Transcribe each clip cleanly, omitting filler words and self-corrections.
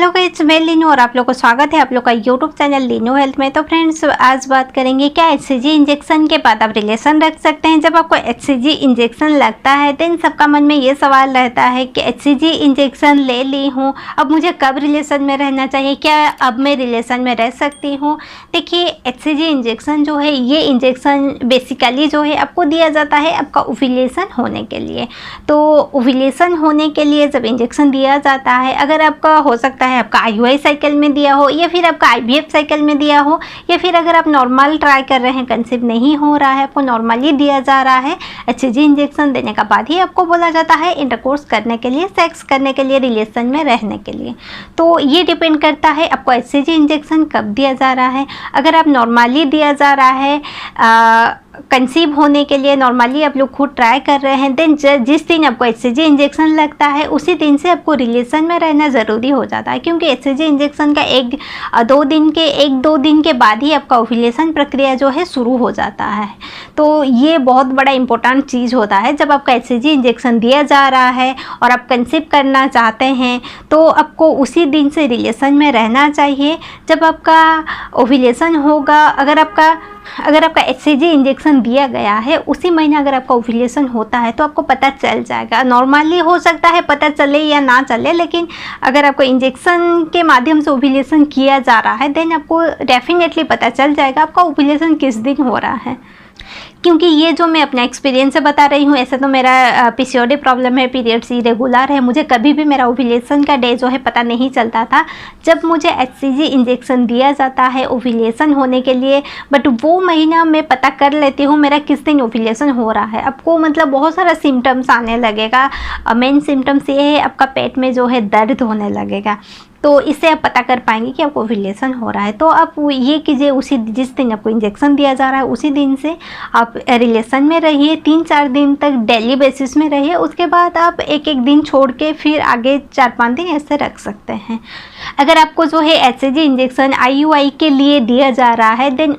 Hello guys, मैं लीनू और आप लोग को स्वागत है आप लोग का यूट्यूब चैनल लीनू हेल्थ में। तो फ्रेंड्स, आज बात करेंगे क्या एचसीजी इंजेक्शन के बाद आप रिलेशन रख सकते हैं। जब आपको एचसीजी इंजेक्शन लगता है देन सबका मन में ये सवाल रहता है कि एचसीजी इंजेक्शन ले ली हूँ, अब मुझे कब रिलेशन में रहना चाहिए, क्या अब मैं रिलेशन में रह सकती हूँ। देखिए, एचसीजी इंजेक्शन जो है ये इंजेक्शन बेसिकली जो है आपको दिया जाता है आपका ओव्यूलेशन होने के लिए। तो ओव्यूलेशन होने के लिए जब इंजेक्शन दिया जाता है, अगर आपका हो सकता है आपका आईयूआई साइकिल में दिया हो या फिर आपका आईवीएफ साइकिल में दिया हो, या फिर अगर आप नॉर्मल ट्राई कर रहे हैं, कंसीव नहीं हो रहा है, आपको नॉर्मली दिया जा रहा है, एचसीजी इंजेक्शन देने का बाद ही आपको बोला जाता है इंटरकोर्स करने के लिए, सेक्स करने के लिए, रिलेशन में रहने के लिए। तो ये डिपेंड करता है आपको एचसीजी इंजेक्शन कब दिया जा रहा है। अगर आप नॉर्मली दिया जा रहा है कंसीव होने के लिए, नॉर्मली आप लोग खुद ट्राई कर रहे हैं, देन जिस दिन आपको एचसीजी इंजेक्शन लगता है उसी दिन से आपको रिलेशन में रहना ज़रूरी हो जाता है, क्योंकि एचसीजी इंजेक्शन का एक दो दिन के बाद ही आपका ओव्यूलेशन प्रक्रिया जो है शुरू हो जाता है। तो ये बहुत बड़ा इंपॉर्टेंट चीज़ होता है। जब आपका एचसीजी इंजेक्शन दिया जा रहा है और आप कंसीव करना चाहते हैं तो आपको उसी दिन से रिलेशन में रहना चाहिए जब आपका ओव्यूलेशन होगा। अगर आपका एचसीजी इंजेक्शन दिया गया है उसी महीने अगर आपका ओव्यूलेशन होता है तो आपको पता चल जाएगा। नॉर्मली हो सकता है पता चले या ना चले, लेकिन अगर आपको इंजेक्शन के माध्यम से ओव्यूलेशन किया जा रहा है देन आपको डेफिनेटली पता चल जाएगा आपका ओव्यूलेशन किस दिन हो रहा है। क्योंकि ये जो मैं अपना एक्सपीरियंस से बता रही हूँ, ऐसे तो मेरा पीसीओडी प्रॉब्लम है, पीरियड्स इरेगुलर है, मुझे कभी भी मेरा ओव्यूलेशन का डे जो है पता नहीं चलता था। जब मुझे एचसीजी इंजेक्शन दिया जाता है ओव्यूलेशन होने के लिए, बट वो महीना मैं पता कर लेती हूँ मेरा किस दिन ओव्यूलेशन हो रहा है। आपको मतलब बहुत सारा सिम्टम्स आने लगेगा। मेन सिम्टम्स ये है आपका पेट में जो है दर्द होने लगेगा, तो इससे आप पता कर पाएंगे कि आपको ओव्यूलेशन हो रहा है। तो आप ये कीजिए, उसी जिस दिन आपको इंजेक्शन दिया जा रहा है उसी दिन से आप रिलेशन में रहिए, 3-4 दिन तक डेली बेसिस में रहिए। उसके बाद आप एक दिन छोड़ के फिर आगे 4-5 दिन ऐसे रख सकते हैं। अगर आपको जो है एचसीजी इंजेक्शन आईयूआई के लिए दिया जा रहा है देन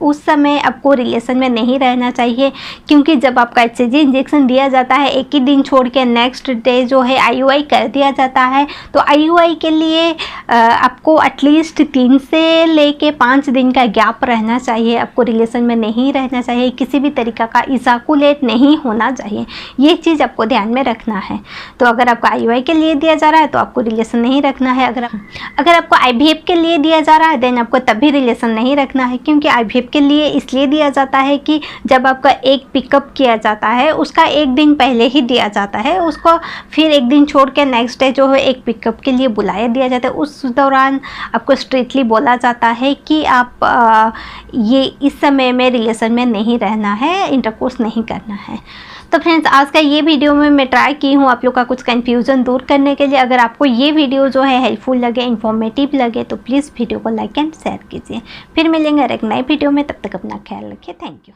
उस समय आपको रिलेशन में नहीं रहना चाहिए, क्योंकि जब आपका एचसीजी इंजेक्शन दिया जाता है एक ही दिन छोड़ के नेक्स्ट डे जो है आईयूआई कर दिया जाता है। तो आईयूआई के लिए आपको एटलीस्ट 3 से लेके 5 दिन का गैप रहना चाहिए। आपको रिलेशन में नहीं रहना चाहिए, किसी भी तरीक़ा का इजाकुलेट नहीं होना चाहिए, ये चीज़ आपको ध्यान में रखना है। तो अगर आपको आईयूआई के लिए दिया जा रहा है तो आपको रिलेशन नहीं रखना है। अगर आपको आईवीएफ के लिए दिया जा रहा है देन आपको तब भी रिलेशन नहीं रखना है, क्योंकि आईवीएफ के लिए इसलिए दिया जाता है कि जब आपका एक पिकअप किया जाता है उसका एक दिन पहले ही दिया जाता है, उसको फिर एक दिन छोड़ के नेक्स्ट डे जो है एक पिकअप के लिए बुलाया दिया जाता है। उस दौरान आपको स्ट्रिक्टली बोला जाता है कि आप ये इस समय में रिलेशन में नहीं रहना है, इंटरकोर्स नहीं करना है। तो फ्रेंड्स, आज का ये वीडियो में मैं ट्राई की हूँ आप लोग का कुछ कन्फ्यूज़न दूर करने के लिए। अगर आपको ये वीडियो जो है हेल्पफुल लगे, इन्फॉर्मेटिव लगे तो प्लीज़ वीडियो को लाइक एंड शेयर कीजिए। फिर मिलेंगे एक नए वीडियो में, तब तक अपना ख्याल रखिए। Thank you.